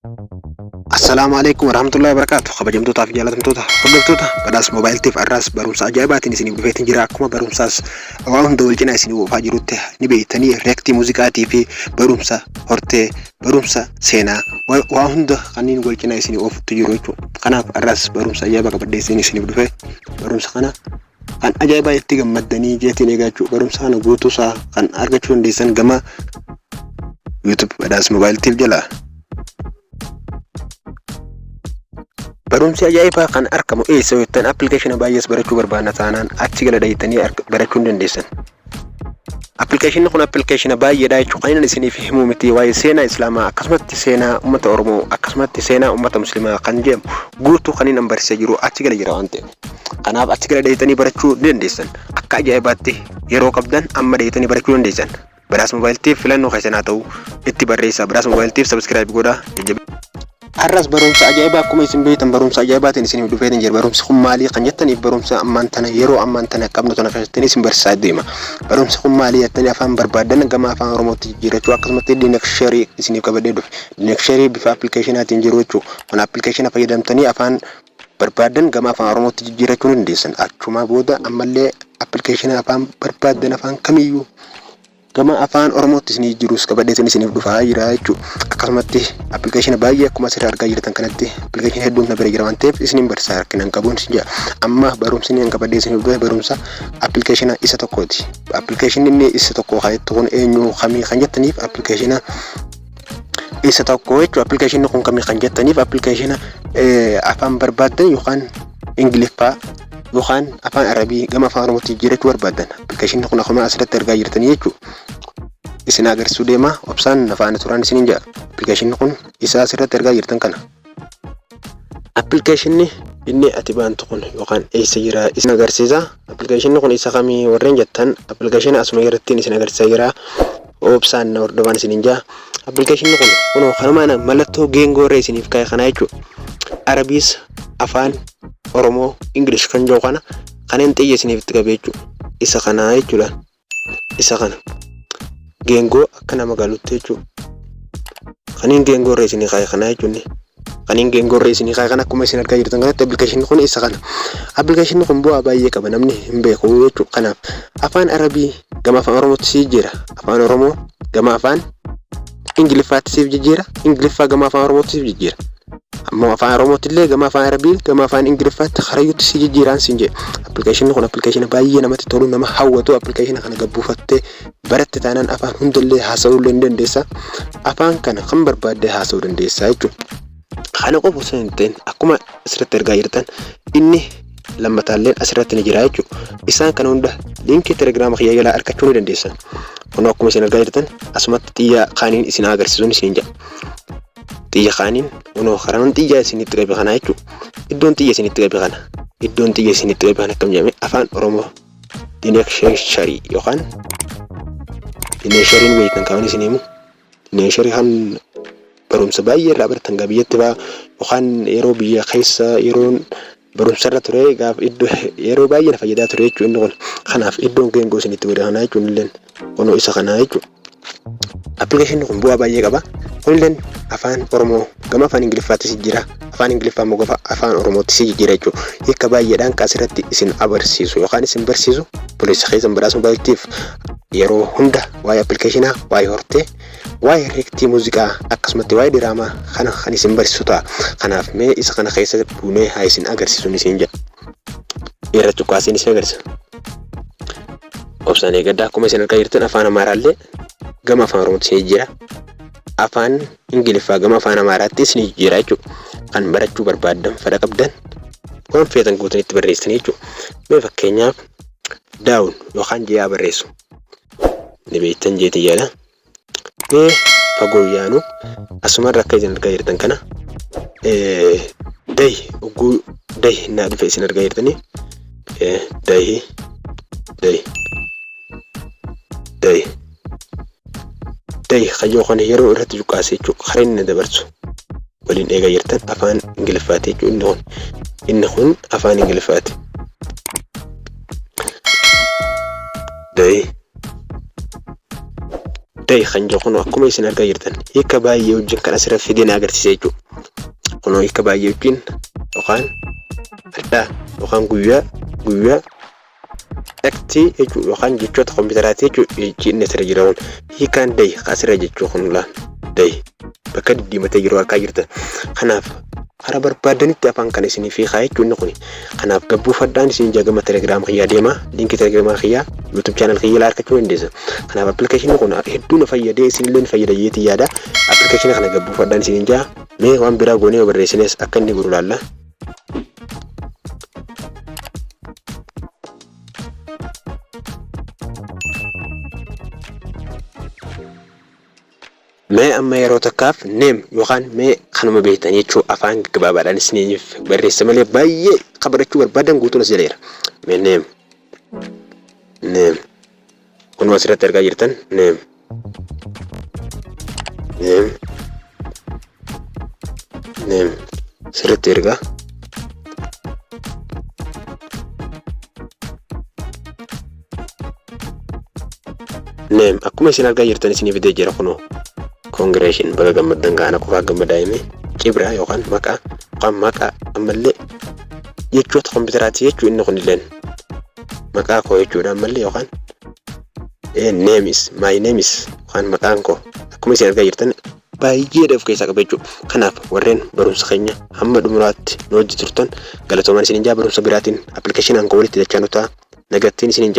السلام عليكم ورحمة الله وبركاته. خبر جمتوتا في جالة متوتا خبرتوتا بداس موبايل تيف الراس برومس عجائبات نسيني بفيت جراكم برومساس أوان دول جنا سيني وفاجروته نبي تاني ريكتي موسيقاتي في برومسا هرتي برومسا سينا وأهون ده خنين دول جنا سيني وف تجروتو خنا الراس برومس عجائبك بدي سيني بفيت برومس خنا kan ajaiba itti gammadanii jeetiin eegaachuu barumsaan guutuu isaa kan argachuu dandeessan gama YouTube badhaas mobile tiif jala barumsi ajaa'ibaa kan argamu eessa yootaan application baay'ees barachuu barbaadna taanaan achi gala dhayitanii barachuu dandeessan. Application kun application baay'eedha jechuudha kan isiniif himuu miti waa'ee seenaa islaamaa akkasumatti seenaa uummata oromoo akkasumatti seenaa uummata musliimaa kan jedhamu guutuu kan inni barsiisaa jiru achi gala jira waan ta'eef. Kanaaf achi gala dhayitanii barachuu dandeessan akka ajaa'ibaatti yeroo qabdan amma dhayitanii barachuu dandeessan. Badhaas mobile tiif filannoo keessan haa ta'u itti barreessaa badhaas mobile tiif subscribe godhaa. Arras barumsa ajaa'ibaa akkuma isin beektan barumsa ajaa'ibaatiin isin dhufeetiin jira barumsi kun maalii kan jettaniif barumsa ammaan tana yeroo ammaan tana qabnu tana keessatti isin barsiisaa deema. Barumsi kun maalii jettanii afaan barbaadan gama afaan oromootti jijjiirachuu akkasumatti dinaqsharii isiniif qabadee dhufe. Dinaqsharii bifa applicationaatiin jiru jechuudha. Kun application fayyadamtanii afaan barbaadan gama afaan oromootti jijjiirachuu dandeessan. Achuma booda ammallee application afaan barbaadan afaan kamiyyuu gama afaan oromootti isinii jirus qabadee isiniif dhufaa jira jechuudha. Akkasumatti application baay'ee akkuma asirraa argaa jirtan kanatti application hedduun na bira jira waan ta'eef isiniin barsiisaa rakkinaan qabuun jira. Amma barumsi inni qabadee isiniif dhufe barumsa application isa tokkooti. Application inni isa tokko kaayettu kun eenyu kamii kan jettaniif application isa tokko jechuudha. Application kun kamii kan jettaniif application afaan barbaadan yookaan ingiliffaa yookaan afaan arabii gama afaan oromootti jijjiirachuu barbaadan application kun akkuma asirratti argaa jirtanii jechuudha. Isin agarsiisuu deema obsaan afaan turaan isiniin jira. Application kun isa asirratti argaa jirtan kana. Application inni ati baantu kun yookaan eessa jira isin agarsiisa. Application kun isa kamii warreen jettan application asuma irratti isin agarsiisaa jira. Obsaan hordofaan isiniin jira. Application kun kanuma mallattoo geengoo irra isiniif kaa'e kana jechuudha. Arabiis afaan Oromoo English kan jiru kana kanneen xiyya isiniif itti qabee jechuudha. Isa kana jechuudha. Isa kana geengoo akka nama galuutti jechuudha. Kanneen geengoo irra isinii kaa'e kana jechuudha. Kanneen geengoo irra isinii kaa'e kana akkuma isin argaa jirtan kanatti application kun isa kana. Application kun bu'aa baay'ee qaba namni hin beeku jechuudha. Kanaaf afaan Arabii gama afaan Oromootti siif jira. Afaan Oromoo gama afaan Ingiliffaatti siif jijjiira. Ingiliffaa gama afaan Oromootti siif jijjiira. Amma afaan Oromootti illee gama afaan Arabii gama afaan Ingiliffaatti karayyuutti si jijjiiraan siin jedhe. Application kun application baay'ee namatti tolu nama hawwatu application kana gabbuufattee baratte taanaan afaan hundallee haasa'uu dandeessa. Afaan kana kan barbaadde haasa'uu dandeessa jechuudha. Kana qofa osoo hin ta'in akkuma asirratti argaa jirtan inni lammataallee asirratti ni jira jechuudha. Isaan kana hunda liinkii telegiraama kiyya jalaa argachuu ni dandeessan. Kun akkuma isin argaa jirtan asumatti xiyya kaaniin isin agarsiisuun isin jira. Xiyya kaaniin unoo karaan xiyya isinitti qabe kana jechuudha. Iddoon xiyya isinitti qabe kana. Iddoon xiyya isinitti qabe kana akkam jedhame afaan Oromoo dinaqsharii yookaan dinaqshariin beektan kaawwan isin himu. Dinaqsharii kan barumsa baay'ee irraa baratan gaa biyyatti baa yookaan yeroo biyya keessa yeroon barumsa irra ture gaaf iddoo yeroo baay'ee na fayyadaa ture jechuudha inni kun. Kanaaf iddoon geengoo isinitti godhe kana jechuudha illee kunoo isa kana jechuudha. Application kun bu'aa baay'ee qaba. Kunilleen afaan Oromoo gama afaan Ingiliffaatti jira. Afaan Ingiliffaa immoo gama afaan Oromootti jira jechuudha. Hiika baay'eedhaan kaasirratti isin agarsiisu yookaan isin barsiisu poolisa keessan badhaasa mobaayiltiif yeroo hunda waa'ee applicationaa, waa'ee hortee, waa'ee reektii muuziqaa akkasumatti waa'ee diraamaa kana kan isin barsiisu ta'a. Kanaaf mee isa kana keessa buunee haa isin agarsiisuun isin jedha. Irra cuqqaasiin isin agarsiisa. Obsaan eegaddaa akkuma isin argaa jirtan afaan Amaaraallee gama afaan Oromootti jira. Afaan Ingiliffaa gama afaan Amaaraatti isin jira jechuudha. Kan barachuu barbaadan fedha qabdan waan feetan guutanitti barreessanii jechuudha. Mee fakkeenyaaf daawun yookaan ji'aa barreessu. Ni beektan jeetii jedha. Mee fagoo yaanu asumarra akka isin argaa jirtan kana dahi oguu dahi naa dhufe isin argaa jirtanii dahi kayyoo kana yeroo irratti cuqqaasee jechuudha. Kareen inni dabarsu waliin eegaa jirtan afaan Ingiliffaati jechuudha. Inni kun afaan Ingiliffaati. day khanja kuno akkuma isin argaa jirtan hiika baay'ee wajjin kan asirra fideen agarsiisa jechuudha. Kuno hiika baay'ee wajjin yookaan adda yookaan guyyaa akti jechuudha yookaan jechoota kompiitaraati jechuudha inni asirra jiran hiikaan day asirra jechuu kun laan day bakka diddiimatee jiru argaa jirtan. Kanaaf hara barbaadanitti afaan kan isinii fi jechuun kun kanaaf gabbuufadhaan isin jagama Telegram khiyyaa deema linkii Telegram khiyyaa YouTube channel khiyyaa arkachuu dandeessa. Kanaaf application kun hedduu na fayyadee isinillee fayyadayeeti yaada application kana gabbuufadhaan isin jaa mee waan biraa goonee barreessines akka inni guru laalla. Mee amma yeroo takkaaf neem yookaan mee kanuma beektan jechuudha afaan gabaabaadhaan isiniif barreessa malee baay'ee qabarachuu barbaadan guutuun as jaleera. Mee neem kunuma asirratti argaa jirtan neem sirriitti ergaa neem akkuma isin argaa jirtan isiniif fidee jira kunoo. Congratulations baga gammadan kana qofa gammadaa'ime cibra yookaan maqaa ammallee jechoota kompiitaraati jechuu inni kun illeen maqaa koo jechuudha ammallee yookaan my name is yookaan maqaan koo akkuma isin argaa jirtan baay'ee daf keessaa qaba jechuudha. Kanaaf warreen barumsa keenya hamma dhumuraatti nu hojii turtan galatoomaan isin barumsa biraatiin application koo walitti dachaa nutaa nagattiin isin